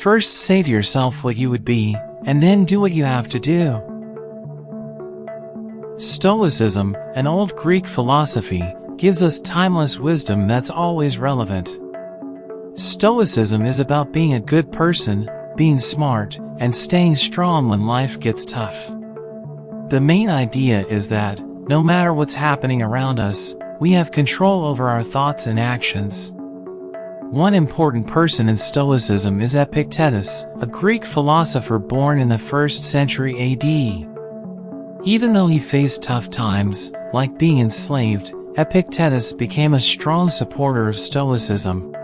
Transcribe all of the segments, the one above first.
First say to yourself what you would be, and then do what you have to do. Stoicism, an old Greek philosophy, gives us timeless wisdom that's always relevant. Stoicism is about being a good person, being smart, and staying strong when life gets tough. The main idea is that, no matter what's happening around us, we have control over our thoughts and actions. One important person in Stoicism is Epictetus, a Greek philosopher born in the 1st century AD. Even though he faced tough times, like being enslaved, Epictetus became a strong supporter of Stoicism.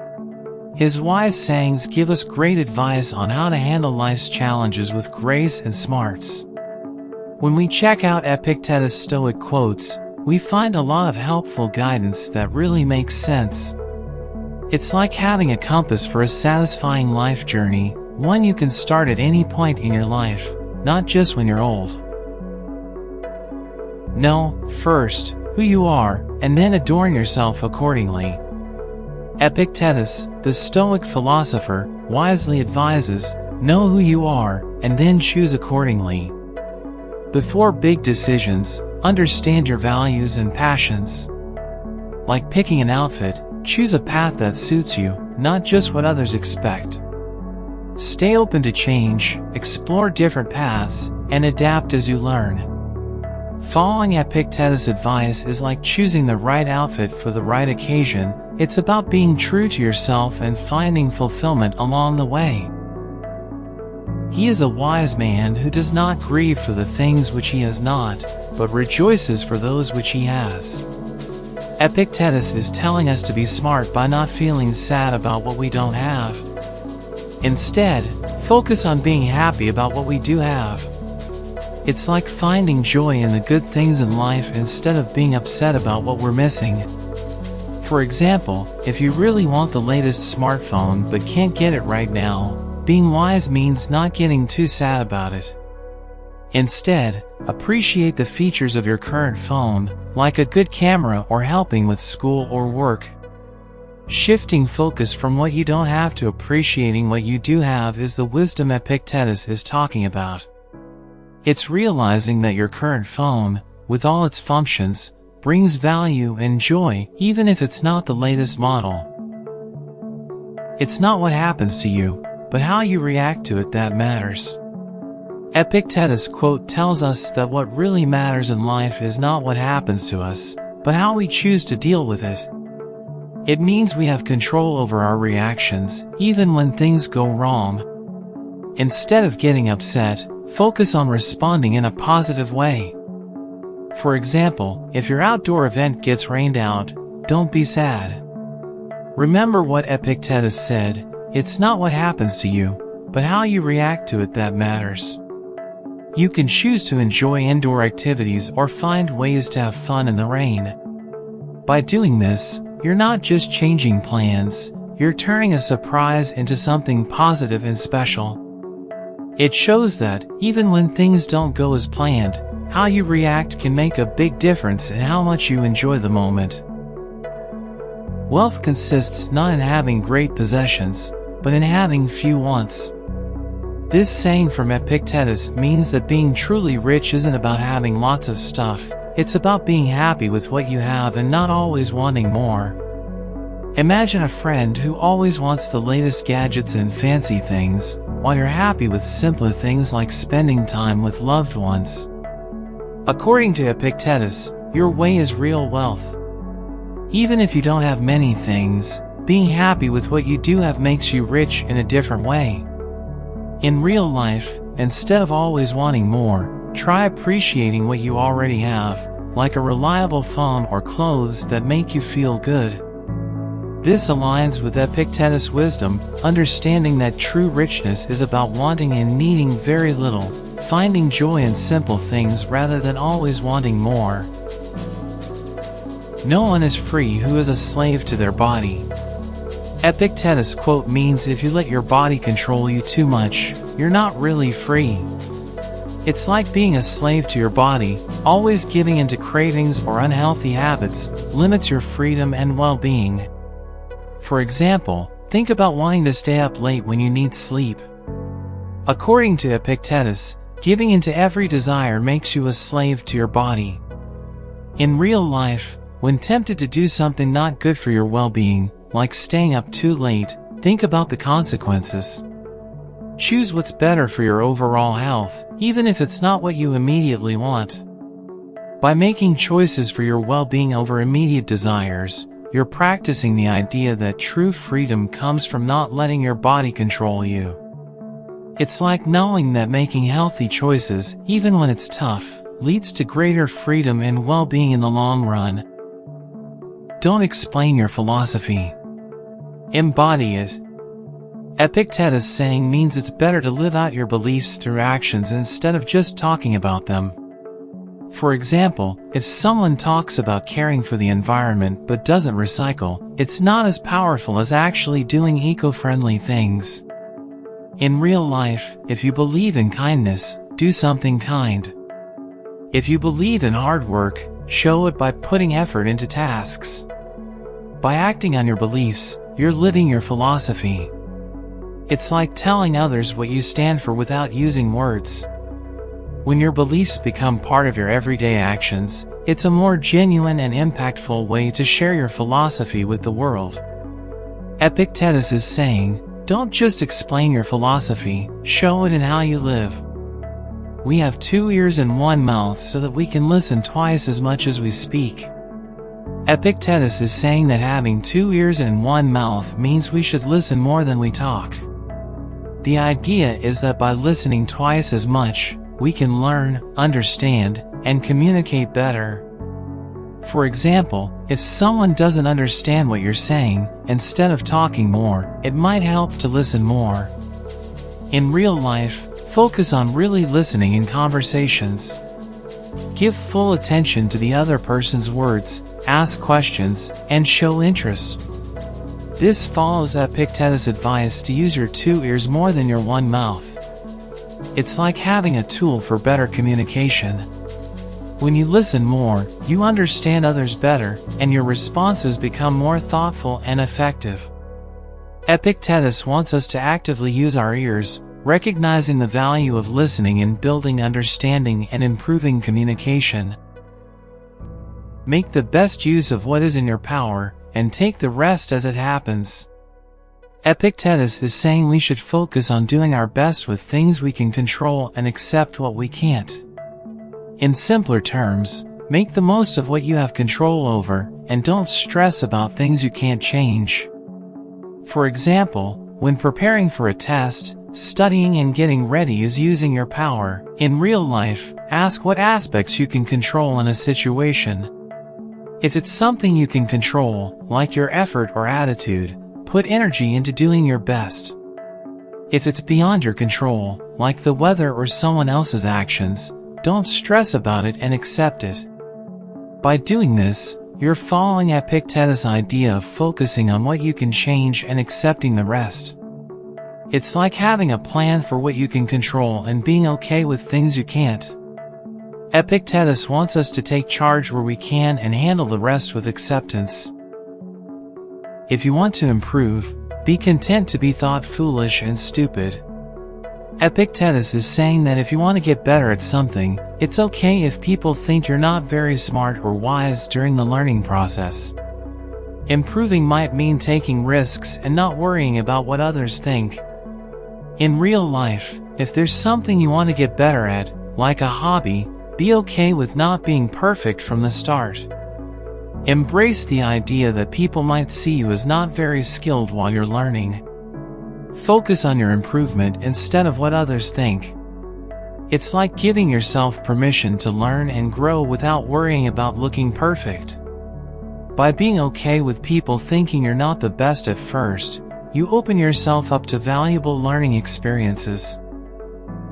His wise sayings give us great advice on how to handle life's challenges with grace and smarts. When we check out Epictetus' Stoic quotes, we find a lot of helpful guidance that really makes sense. It's like having a compass for a satisfying life journey, one you can start at any point in your life, not just when you're old. Know, first, who you are, and then adorn yourself accordingly. Epictetus, the Stoic philosopher, wisely advises, know who you are, and then choose accordingly. Before big decisions, understand your values and passions. Like picking an outfit, choose a path that suits you, not just what others expect. Stay open to change, explore different paths, and adapt as you learn. Following Epictetus' advice is like choosing the right outfit for the right occasion. It's about being true to yourself and finding fulfillment along the way. He is a wise man who does not grieve for the things which he has not, but rejoices for those which he has. Epictetus is telling us to be smart by not feeling sad about what we don't have. Instead, focus on being happy about what we do have. It's like finding joy in the good things in life instead of being upset about what we're missing. For example, if you really want the latest smartphone but can't get it right now, being wise means not getting too sad about it. Instead, appreciate the features of your current phone, like a good camera or helping with school or work. Shifting focus from what you don't have to appreciating what you do have is the wisdom Epictetus is talking about. It's realizing that your current phone, with all its functions, brings value and joy even if it's not the latest model. It's not what happens to you, but how you react to it that matters. Epictetus' quote tells us that what really matters in life is not what happens to us, but how we choose to deal with it. It means we have control over our reactions, even when things go wrong. Instead of getting upset, focus on responding in a positive way. For example, if your outdoor event gets rained out, don't be sad. Remember what Epictetus said, it's not what happens to you, but how you react to it that matters. You can choose to enjoy indoor activities or find ways to have fun in the rain. By doing this, you're not just changing plans, you're turning a surprise into something positive and special. It shows that, even when things don't go as planned, how you react can make a big difference in how much you enjoy the moment. Wealth consists not in having great possessions, but in having few wants. This saying from Epictetus means that being truly rich isn't about having lots of stuff, it's about being happy with what you have and not always wanting more. Imagine a friend who always wants the latest gadgets and fancy things, while you're happy with simpler things like spending time with loved ones. According to Epictetus, your way is real wealth. Even if you don't have many things, being happy with what you do have makes you rich in a different way. In real life, instead of always wanting more, try appreciating what you already have, like a reliable phone or clothes that make you feel good. This aligns with Epictetus' wisdom, understanding that true richness is about wanting and needing very little, finding joy in simple things rather than always wanting more. No one is free who is a slave to their body. Epictetus' quote means if you let your body control you too much, you're not really free. It's like being a slave to your body, always giving into cravings or unhealthy habits, limits your freedom and well-being. For example, think about wanting to stay up late when you need sleep. According to Epictetus, giving into every desire makes you a slave to your body. In real life, when tempted to do something not good for your well-being, like staying up too late, think about the consequences. Choose what's better for your overall health, even if it's not what you immediately want. By making choices for your well-being over immediate desires, you're practicing the idea that true freedom comes from not letting your body control you. It's like knowing that making healthy choices, even when it's tough, leads to greater freedom and well-being in the long run. Don't explain your philosophy. Embody it. Epictetus' saying means it's better to live out your beliefs through actions instead of just talking about them. For example, if someone talks about caring for the environment but doesn't recycle, it's not as powerful as actually doing eco-friendly things. In real life, if you believe in kindness, do something kind. If you believe in hard work, show it by putting effort into tasks. By acting on your beliefs, you're living your philosophy. It's like telling others what you stand for without using words. When your beliefs become part of your everyday actions, it's a more genuine and impactful way to share your philosophy with the world. Epictetus is saying, don't just explain your philosophy, show it in how you live. We have 2 ears and 1 mouth so that we can listen twice as much as we speak. Epictetus is saying that having 2 ears and 1 mouth means we should listen more than we talk. The idea is that by listening twice as much, we can learn, understand, and communicate better. For example, if someone doesn't understand what you're saying, instead of talking more, it might help to listen more. In real life, focus on really listening in conversations. Give full attention to the other person's words, ask questions, and show interest. This follows Epictetus' advice to use your 2 ears more than your 1 mouth. It's like having a tool for better communication. When you listen more, you understand others better, and your responses become more thoughtful and effective. Epictetus wants us to actively use our ears, recognizing the value of listening in building understanding and improving communication. Make the best use of what is in your power, and take the rest as it happens. Epictetus is saying we should focus on doing our best with things we can control and accept what we can't. In simpler terms, make the most of what you have control over, and don't stress about things you can't change. For example, when preparing for a test, studying and getting ready is using your power. In real life, ask what aspects you can control in a situation. If it's something you can control, like your effort or attitude, put energy into doing your best. If it's beyond your control, like the weather or someone else's actions, don't stress about it and accept it. By doing this, you're following Epictetus' idea of focusing on what you can change and accepting the rest. It's like having a plan for what you can control and being okay with things you can't. Epictetus wants us to take charge where we can and handle the rest with acceptance. If you want to improve, be content to be thought foolish and stupid. Epictetus is saying that if you want to get better at something, it's okay if people think you're not very smart or wise during the learning process. Improving might mean taking risks and not worrying about what others think. In real life, if there's something you want to get better at, like a hobby, be okay with not being perfect from the start. Embrace the idea that people might see you as not very skilled while you're learning. Focus on your improvement instead of what others think. It's like giving yourself permission to learn and grow without worrying about looking perfect. By being okay with people thinking you're not the best at first, you open yourself up to valuable learning experiences.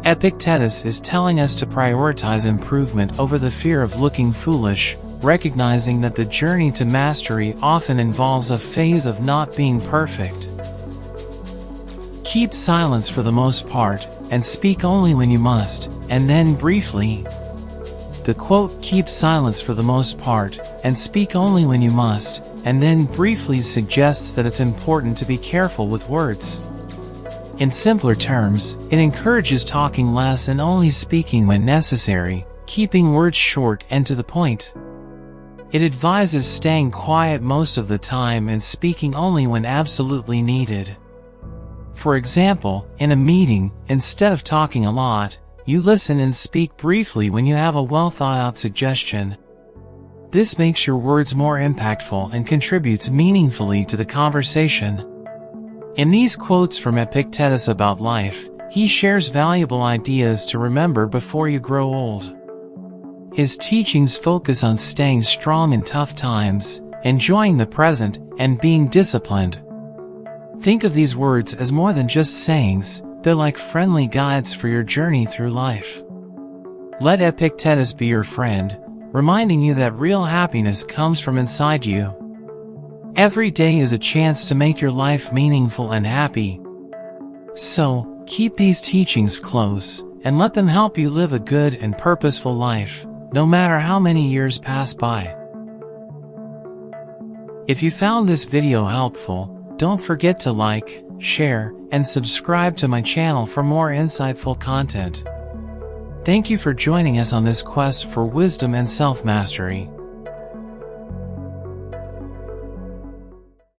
Epictetus is telling us to prioritize improvement over the fear of looking foolish, recognizing that the journey to mastery often involves a phase of not being perfect. Keep silence for the most part, and speak only when you must, and then briefly. The quote, "keep silence for the most part, and speak only when you must, and then briefly," suggests that it's important to be careful with words. In simpler terms, it encourages talking less and only speaking when necessary, keeping words short and to the point. It advises staying quiet most of the time and speaking only when absolutely needed. For example, in a meeting, instead of talking a lot, you listen and speak briefly when you have a well-thought-out suggestion. This makes your words more impactful and contributes meaningfully to the conversation. In these quotes from Epictetus about life, he shares valuable ideas to remember before you grow old. His teachings focus on staying strong in tough times, enjoying the present, and being disciplined. Think of these words as more than just sayings, they're like friendly guides for your journey through life. Let Epictetus be your friend, reminding you that real happiness comes from inside you. Every day is a chance to make your life meaningful and happy. So, keep these teachings close, and let them help you live a good and purposeful life, no matter how many years pass by. If you found this video helpful, don't forget to like, share, and subscribe to my channel for more insightful content. Thank you for joining us on this quest for wisdom and self-mastery.